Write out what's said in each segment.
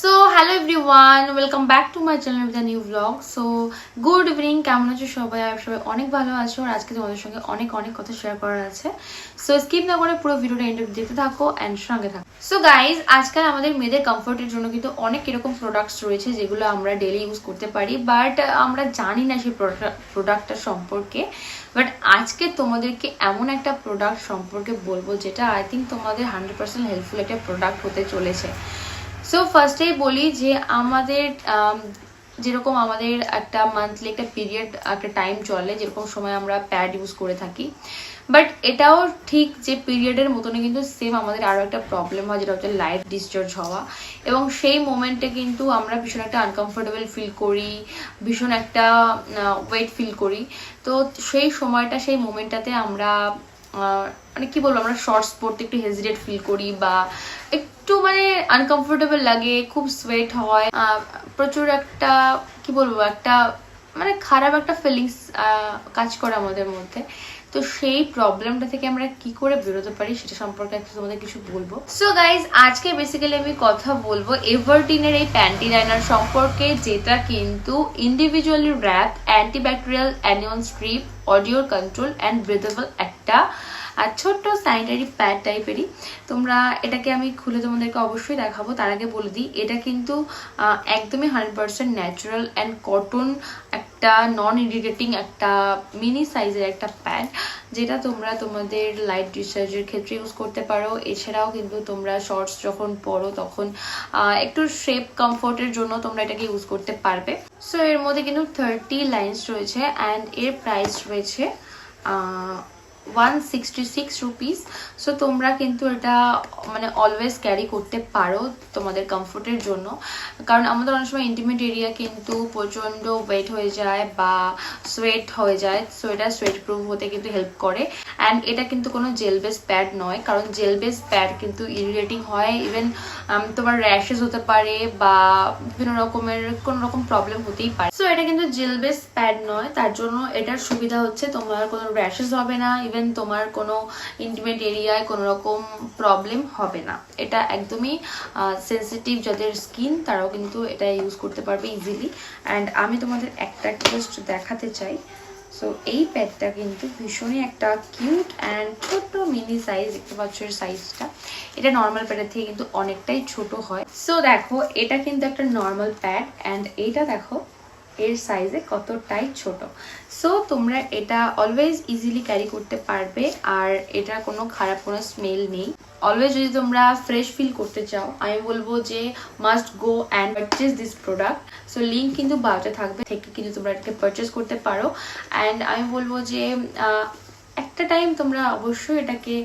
So hello everyone, welcome back to my channel with a new blog. So good evening, কেমন আছো সবাই? আর সবাই অনেক ভালো আছো। আর আজকে তোমাদের সঙ্গে অনেক কথা শেয়ার করার আছে। সো স্কিপ না করে পুরো ভিডিওটা এন্ড অবধি দেখতে থাকো অ্যান্ড সঙ্গে থাকো। সো গাইজ, আজকাল আমাদের মেয়েদের কমফোর্টের জন্য কিন্তু অনেক এরকম প্রোডাক্টস রয়েছে যেগুলো আমরা ডেলি ইউজ করতে পারি, বাট আমরা জানি না সেই প্রোডাক্টটা সম্পর্কে। বাট আজকে তোমাদেরকে এমন একটা প্রোডাক্ট সম্পর্কে বলবো যেটা আই থিঙ্ক তোমাদের 100% হেল্পফুল একটা প্রোডাক্ট হতে চলেছে। সো ফার্স্টেই বলি যে আমাদের যেরকম আমাদের একটা মান্থলি একটা পিরিয়ড একটা টাইম চলে, যেরকম সময় আমরা প্যাড ইউজ করে থাকি, বাট এটাও ঠিক যে পিরিয়ডের মতনই কিন্তু সেম আমাদের আরও একটা প্রবলেম হয়, যেটা হচ্ছে লাইট ডিসচার্জ হওয়া। এবং সেই মোমেন্টে কিন্তু আমরা ভীষণ একটা আনকমফোর্টেবল ফিল করি, ভীষণ একটা ওয়েট ফিল করি। তো সেই সময়টা, সেই মোমেন্টটাতে আমরা মানে কি বলবো, আমরা শর্টস পরতে একটু হেজিটেট ফিল করি, বা একটু মানে আনকমফোর্টেবল লাগে, খুব সোয়েট হয়, প্রচুর একটা কি বলবো, একটা মানে খারাপ একটা ফিলিংস কাজ করে আমাদের মধ্যে। তো সেই প্রবলেমটা থেকে আমরা কি করে বেরোতে পারি সেটা সম্পর্কে একটু তোমাদের কিছু বলবো। সো গাইজ, আজকে বেসিক্যালি আমি কথা বলবো এভারটিনের এই প্যান্টি লাইনার সম্পর্কে, যেটা কিন্তু individually wrap, antibacterial, anion strip, odour control and breathable একটা আর ছোট্ট স্যানিটারি প্যাড টাইপেরই। তোমরা এটাকে আমি খুলে তোমাদেরকে অবশ্যই দেখাবো। তার আগে বলে দিই, এটা কিন্তু একদমই 100% ন্যাচারাল অ্যান্ড কটন একটা নন ইরিটেটিং একটা মিনি সাইজের একটা প্যাড, যেটা তোমরা তোমাদের লাইট ডিসচার্জের ক্ষেত্রে ইউজ করতে পারো। এছাড়াও কিন্তু তোমরা শর্টস যখন পরো তখন একটু শেপ কমফোর্টের জন্য তোমরা এটাকে ইউজ করতে পারবে। সো এর মধ্যে কিন্তু 30 লাইন্স রয়েছে অ্যান্ড এর প্রাইস রয়েছে 166 রুপিস। সো তোমরা কিন্তু এটা মানে অলওয়েজ ক্যারি করতে পারো তোমাদের কমফোর্টের জন্য, কারণ আমাদের অনেক সময় ইন্টিমেট এরিয়া কিন্তু প্রচণ্ড ওয়েট হয়ে যায় বা সোয়েট হয়ে যায়। সো এটা সোয়েট প্রুফ হতে কিন্তু হেল্প করে। অ্যান্ড এটা কিন্তু কোনো জেল বেস প্যাড নয়, কারণ জেল বেস প্যাড কিন্তু ইরিটেটিং হয়, ইভেন তোমার র্যাশেস হতে পারে বা বিভিন্ন রকমের কোনো রকম প্রবলেম হতেই পারে। সো এটা কিন্তু জেল বেস প্যাড নয়, তার জন্য এটার সুবিধা হচ্ছে তোমার কোনো র্যাশেস হবে না, ইভেন তোমার কোনো ইন্টিমেট এরিয়ায় কোনো রকম প্রবলেম হবে না। এটা একদমই সেন্সিটিভ যাদের স্কিন, তারাও কিন্তু এটা ইউজ করতে পারবে ইজিলি। অ্যান্ড আমি তোমাদের একটা জাস্ট দেখাতে চাই। সো এই প্যাডটা কিন্তু ভীষণই একটা কিউট অ্যান্ড ছোট্ট মিনি সাইজ, দেখতে পাচ্ছ এর সাইজটা। এটা নর্মাল প্যাডের থেকে কিন্তু অনেকটাই ছোট হয়। সো দেখো, এটা কিন্তু একটা নর্মাল প্যাড অ্যান্ড এইটা দেখো এর সাইজে কতটাই ছোট। সো তোমরা এটা অলওয়েজ ইজিলি ক্যারি করতে পারবে, আর এটা কোনো খারাপ কোনো স্মেল নেই। অলওয়েজ যদি তোমরা ফ্রেশ ফিল করতে চাও, আমি বলবো যে must go and purchase this product. So link কিন্তু বায়োতে থাকবে, থেকে কিন্তু তোমরা এটাকে পারচেজ করতে পারো। অ্যান্ড আমি বলবো যে একটা টাইম তোমরা অবশ্যই এটাকে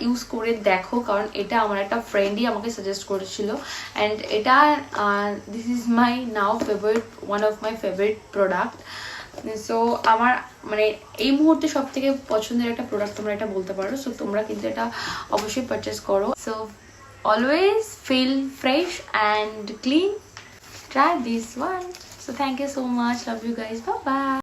ইউজ করে দেখো, কারণ এটা আমার একটা ফ্রেন্ডই আমাকে সাজেস্ট করেছিল। অ্যান্ড এটা this is my now favourite, one of my favourite product. So আমার মানে এই মুহূর্তে সব থেকে পছন্দের একটা প্রোডাক্ট তোমরা এটা বলতে পারো। সো তোমরা কিন্তু এটা অবশ্যই পারচেস করো। So always feel fresh and clean, try this one. So thank you so much, love you guys, bye by.